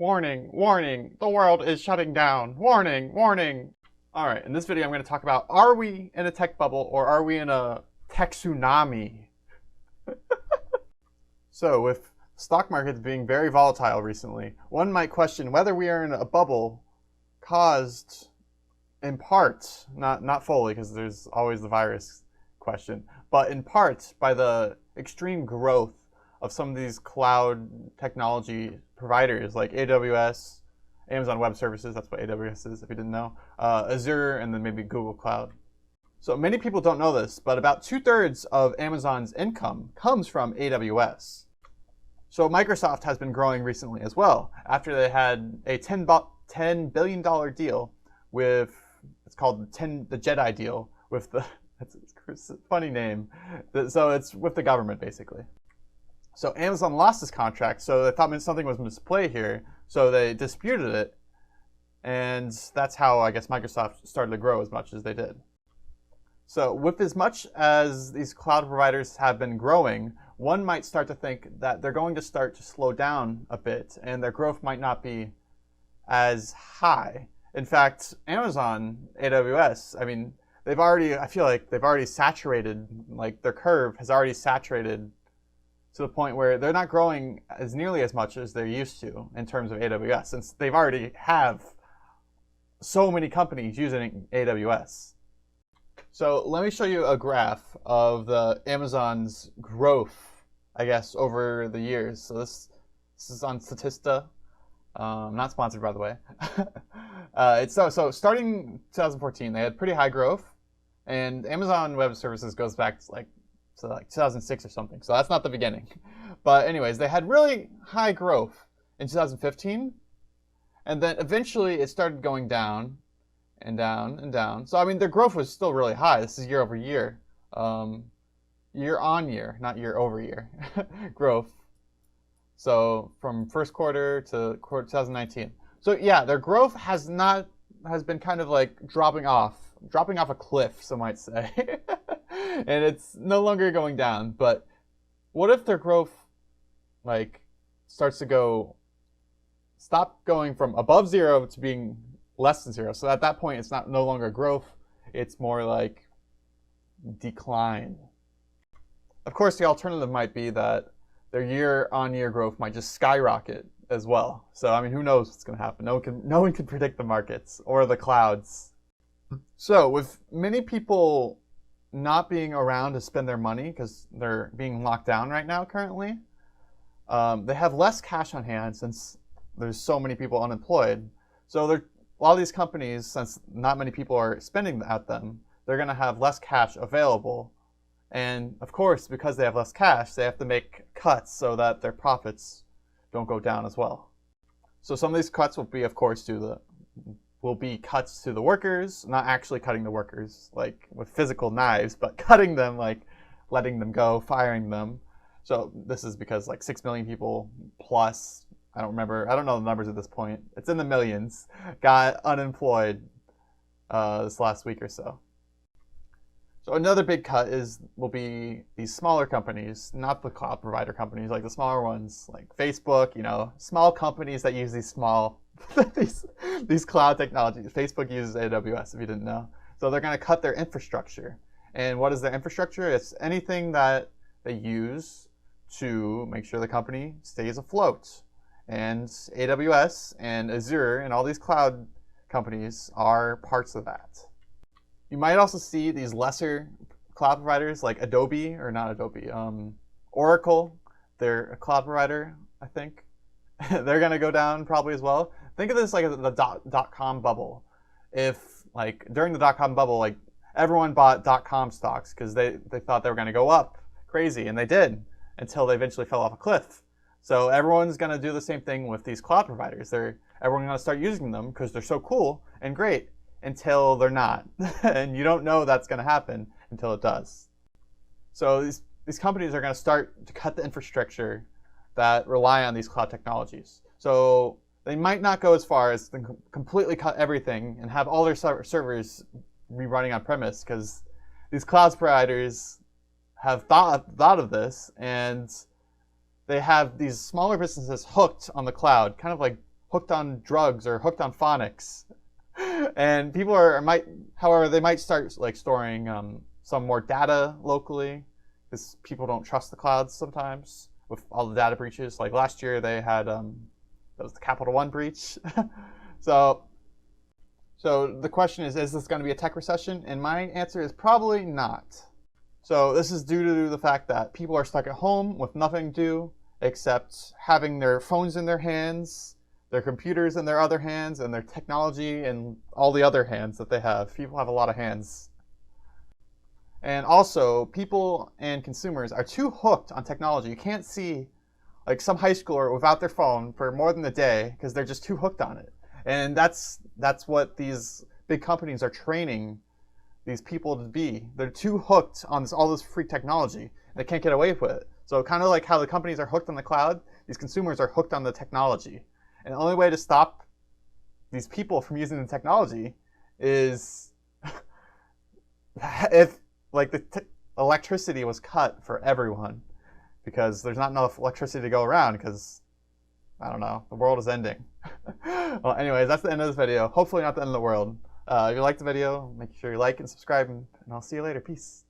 Warning, warning, the world is shutting down. Warning, warning. All right, in this video, I'm going to talk about, are we in a tech bubble or are we in a tech tsunami? So with stock markets being very volatile recently, one might question whether we are in a bubble caused in part, not fully, because there's always the virus question, but in part by the extreme growth of some of these cloud technology providers like AWS, Amazon Web Services, that's what AWS is if you didn't know, Azure, and then maybe Google Cloud. So many people don't know this, but about 2/3 of Amazon's income comes from AWS. So Microsoft has been growing recently as well, after they had a $10 billion deal with, it's called the JEDI deal, with the, it's a funny name, so it's with the government basically. So Amazon lost this contract, so they thought something was misplayed here, so they disputed it, and that's how I guess Microsoft started to grow as much as they did. So with as much as these cloud providers have been growing, one might start to think that they're going to start to slow down a bit, and their growth might not be as high. In fact, Amazon, AWS, I mean, I feel like they've already saturated, like their curve has already saturated to the point where they're not growing as nearly as much as they're used to in terms of AWS, since they've already have so many companies using AWS. So let me show you a graph of the Amazon's growth, I guess, over the years. So this is on Statista, not sponsored by the way. So starting 2014, they had pretty high growth, and Amazon Web Services goes back to like 2006 or something. So that's not the beginning. But anyways, they had really high growth in 2015. And then eventually it started going down and down and down. So I mean, their growth was still really high. This is year over year. Year on year, not year over year growth. So from first quarter to 2019. So yeah, their growth has been kind of like dropping off a cliff, some might say. And it's no longer going down. But what if their growth like starts to stop going from above zero to being less than zero? So at that point, it's no longer growth, it's more like decline. Of course, the alternative might be that their year-on-year growth might just skyrocket as well. So I mean, who knows what's going to happen? No one can predict the markets or the clouds. So with many people not being around to spend their money because they're being locked down right now currently, they have less cash on hand since there's so many people unemployed. So a lot of these companies, since not many people are spending at them, they're going to have less cash available. And of course, because they have less cash, they have to make cuts so that their profits don't go down as well. So some of these cuts will be, of course, cuts to the workers, not actually cutting the workers like with physical knives, but cutting them, like letting them go, firing them. So this is because like 6 million people plus, I don't know the numbers at this point, it's in the millions, got unemployed this last week or so. So another big cut will be these smaller companies, not the cloud provider companies, like the smaller ones, like Facebook, small companies that use these small, these cloud technologies. Facebook uses AWS, if you didn't know. So they're going to cut their infrastructure. And what is their infrastructure? It's anything that they use to make sure the company stays afloat. And AWS and Azure and all these cloud companies are parts of that. You might also see these lesser cloud providers like Adobe, or not Adobe, Oracle. They're a cloud provider, I think. They're going to go down probably as well. Think of this like the dot-com bubble. If like during the dot-com bubble, like everyone bought dot-com stocks because they thought they were going to go up crazy, and they did until they eventually fell off a cliff. So everyone's going to do the same thing with these cloud providers. Everyone's going to start using them because they're so cool and great until they're not. And you don't know that's going to happen until it does. So these companies are going to start to cut the infrastructure that rely on these cloud technologies. So they might not go as far as to completely cut everything and have all their servers be running on premise, because these cloud providers have thought of this, and they have these smaller businesses hooked on the cloud, kind of like hooked on drugs or hooked on phonics. And people however, they might start like storing some more data locally, because people don't trust the clouds sometimes with all the data breaches. Like last year, they had that was the Capital One breach. So the question is this going to be a tech recession? And my answer is probably not. So this is due to the fact that people are stuck at home with nothing to do except having their phones in their hands, their computers in their other hands, and their technology in all the other hands that they have. People have a lot of hands. And also, people and consumers are too hooked on technology. You can't see like some high schooler without their phone for more than a day because they're just too hooked on it. And that's what these big companies are training these people to be. They're too hooked on all this free technology. And they can't get away with it. So kind of like how the companies are hooked on the cloud, these consumers are hooked on the technology. And the only way to stop these people from using the technology is if like the electricity was cut for everyone, because there's not enough electricity to go around because, I don't know, the world is ending. Well, anyways, that's the end of this video. Hopefully not the end of the world. If you liked the video, make sure you like and subscribe, and I'll see you later. Peace.